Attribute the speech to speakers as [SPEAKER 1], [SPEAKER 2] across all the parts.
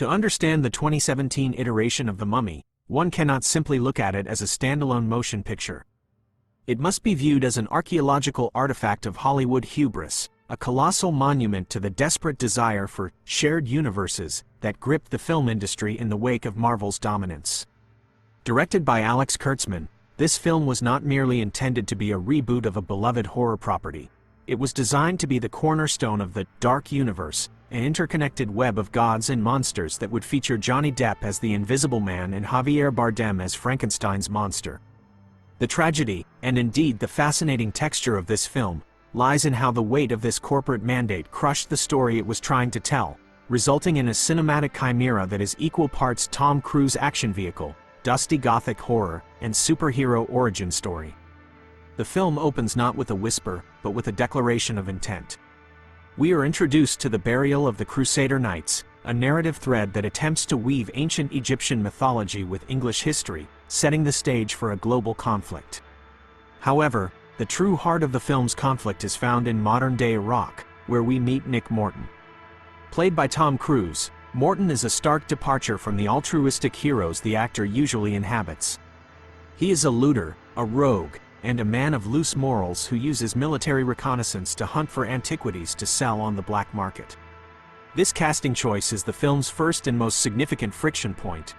[SPEAKER 1] To understand the 2017 iteration of The Mummy, one cannot simply look at it as a standalone motion picture. It must be viewed as an archaeological artifact of Hollywood hubris, a colossal monument to the desperate desire for shared universes that gripped the film industry in the wake of Marvel's dominance. Directed by Alex Kurtzman, this film was not merely intended to be a reboot of a beloved horror property. It was designed to be the cornerstone of the dark universe, an interconnected web of gods and monsters that would feature Johnny Depp as the Invisible Man and Javier Bardem as Frankenstein's monster. The tragedy, and indeed the fascinating texture of this film, lies in how the weight of this corporate mandate crushed the story it was trying to tell, resulting in a cinematic chimera that is equal parts Tom Cruise action vehicle, dusty gothic horror, and superhero origin story. The film opens not with a whisper, but with a declaration of intent. We are introduced to the burial of the Crusader Knights, a narrative thread that attempts to weave ancient Egyptian mythology with English history, setting the stage for a global conflict. However, the true heart of the film's conflict is found in modern-day Iraq, where we meet Nick Morton. Played by Tom Cruise, Morton is a stark departure from the altruistic heroes the actor usually inhabits. He is a looter, a rogue, and a man of loose morals who uses military reconnaissance to hunt for antiquities to sell on the black market. This casting choice is the film's first and most significant friction point.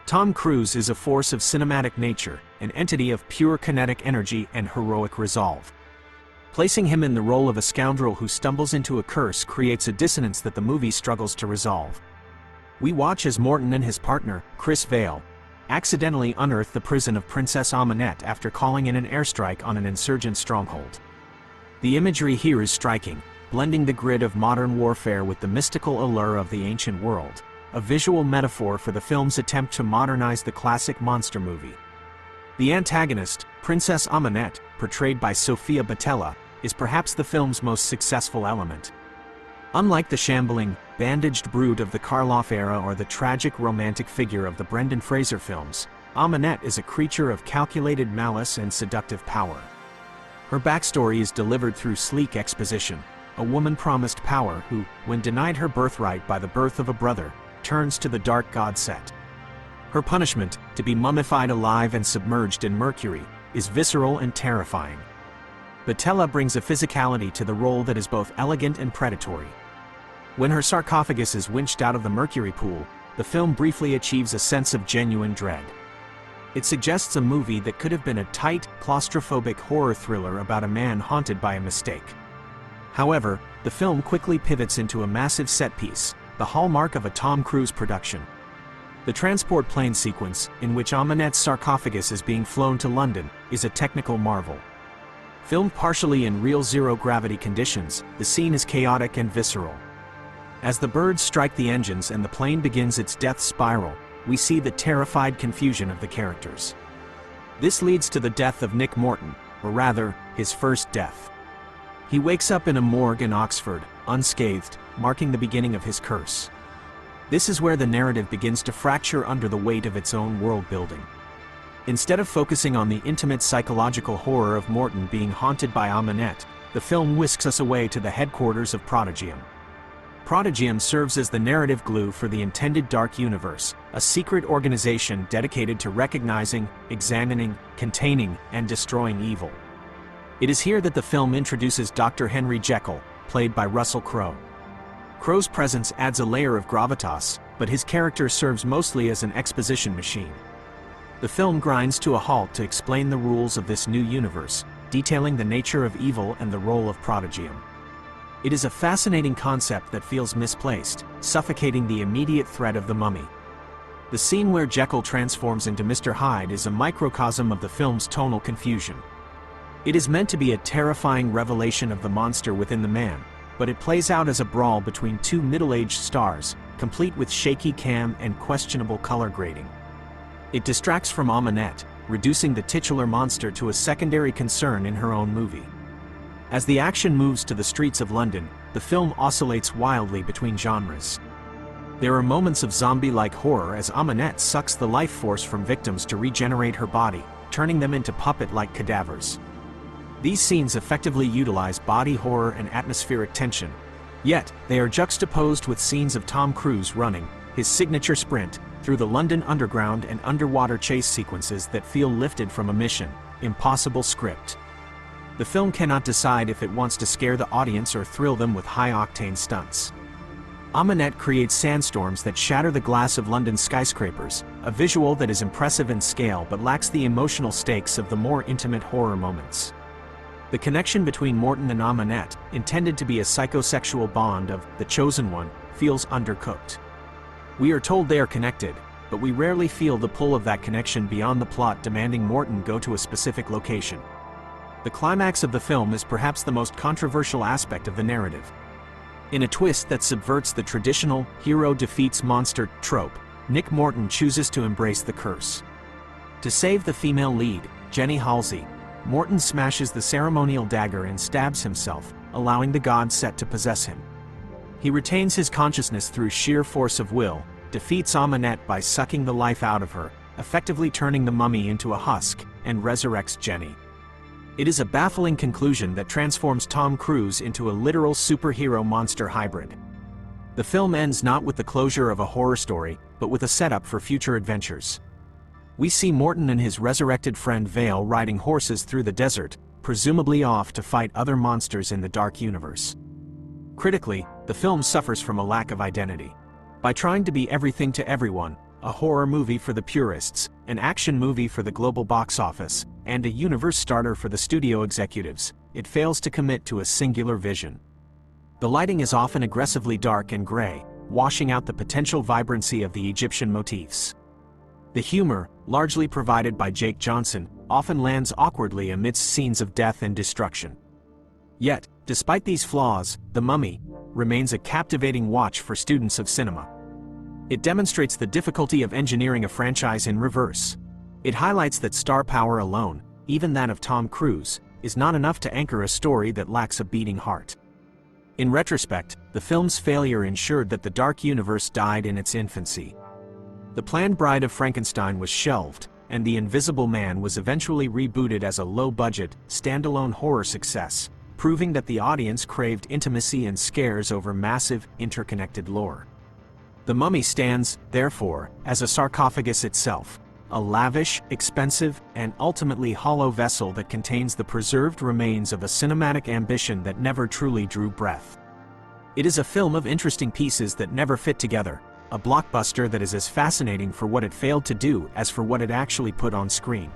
[SPEAKER 1] Tom Cruise is a force of cinematic nature, an entity of pure kinetic energy and heroic resolve. Placing him in the role of a scoundrel who stumbles into a curse creates a dissonance that the movie struggles to resolve. We watch as Morton and his partner, Chris Vale, accidentally unearth the prison of Princess Amunet after calling in an airstrike on an insurgent stronghold. The imagery here is striking, blending the grit of modern warfare with the mystical allure of the ancient world, a visual metaphor for the film's attempt to modernize the classic monster movie. The antagonist, Princess Amunet, portrayed by Sofia Boutella, is perhaps the film's most successful element. Unlike the shambling, bandaged brood of the Karloff era or the tragic romantic figure of the Brendan Fraser films, Amunet is a creature of calculated malice and seductive power. Her backstory is delivered through sleek exposition, a woman promised power who, when denied her birthright by the birth of a brother, turns to the dark god Set. Her punishment, to be mummified alive and submerged in mercury, is visceral and terrifying. Boutella brings a physicality to the role that is both elegant and predatory. When her sarcophagus is winched out of the mercury pool, the film briefly achieves a sense of genuine dread. It suggests a movie that could have been a tight, claustrophobic horror thriller about a man haunted by a mistake. However, the film quickly pivots into a massive set piece, the hallmark of a Tom Cruise production. The transport plane sequence, in which Amunet's sarcophagus is being flown to London, is a technical marvel. Filmed partially in real zero-gravity conditions, the scene is chaotic and visceral. As the birds strike the engines and the plane begins its death spiral, we see the terrified confusion of the characters. This leads to the death of Nick Morton, or rather, his first death. He wakes up in a morgue in Oxford, unscathed, marking the beginning of his curse. This is where the narrative begins to fracture under the weight of its own world-building. Instead of focusing on the intimate psychological horror of Morton being haunted by Amunet, the film whisks us away to the headquarters of Prodigium. Prodigium serves as the narrative glue for the intended dark universe, a secret organization dedicated to recognizing, examining, containing, and destroying evil. It is here that the film introduces Dr. Henry Jekyll, played by Russell Crowe. Crowe's presence adds a layer of gravitas, but his character serves mostly as an exposition machine. The film grinds to a halt to explain the rules of this new universe, detailing the nature of evil and the role of Prodigium. It is a fascinating concept that feels misplaced, suffocating the immediate threat of The Mummy. The scene where Jekyll transforms into Mr. Hyde is a microcosm of the film's tonal confusion. It is meant to be a terrifying revelation of the monster within the man, but it plays out as a brawl between two middle-aged stars, complete with shaky cam and questionable color grading. It distracts from Amunet, reducing the titular monster to a secondary concern in her own movie. As the action moves to the streets of London, the film oscillates wildly between genres. There are moments of zombie-like horror as Amunet sucks the life force from victims to regenerate her body, turning them into puppet-like cadavers. These scenes effectively utilize body horror and atmospheric tension, yet they are juxtaposed with scenes of Tom Cruise running, his signature sprint, through the London Underground and underwater chase sequences that feel lifted from a Mission Impossible script. The film cannot decide if it wants to scare the audience or thrill them with high-octane stunts. Amanette creates sandstorms that shatter the glass of London skyscrapers, a visual that is impressive in scale but lacks the emotional stakes of the more intimate horror moments. The connection between Morton and Amanette, intended to be a psychosexual bond of the chosen one, feels undercooked. We are told they are connected, but we rarely feel the pull of that connection beyond the plot demanding Morton go to a specific location. The climax of the film is perhaps the most controversial aspect of the narrative. In a twist that subverts the traditional hero defeats monster trope, Nick Morton chooses to embrace the curse. To save the female lead, Jenny Halsey, Morton smashes the ceremonial dagger and stabs himself, allowing the god set to possess him. He retains his consciousness through sheer force of will, defeats Amanette by sucking the life out of her, effectively turning the mummy into a husk, and resurrects Jenny. It is a baffling conclusion that transforms Tom Cruise into a literal superhero monster hybrid. The film ends not with the closure of a horror story, but with a setup for future adventures. We see Morton and his resurrected friend Vale riding horses through the desert, presumably off to fight other monsters in the dark universe. Critically, the film suffers from a lack of identity. By trying to be everything to everyone, a horror movie for the purists, an action movie for the global box office, and a universe starter for the studio executives, it fails to commit to a singular vision. The lighting is often aggressively dark and gray, washing out the potential vibrancy of the Egyptian motifs. The humor, largely provided by Jake Johnson, often lands awkwardly amidst scenes of death and destruction. Yet, despite these flaws, The Mummy remains a captivating watch for students of cinema. It demonstrates the difficulty of engineering a franchise in reverse. It highlights that star power alone, even that of Tom Cruise, is not enough to anchor a story that lacks a beating heart. In retrospect, the film's failure ensured that the dark universe died in its infancy. The planned Bride of Frankenstein was shelved, and The Invisible Man was eventually rebooted as a low-budget, standalone horror success, proving that the audience craved intimacy and scares over massive, interconnected lore. The Mummy stands, therefore, as a sarcophagus itself, a lavish, expensive, and ultimately hollow vessel that contains the preserved remains of a cinematic ambition that never truly drew breath. It is a film of interesting pieces that never fit together, a blockbuster that is as fascinating for what it failed to do as for what it actually put on screen.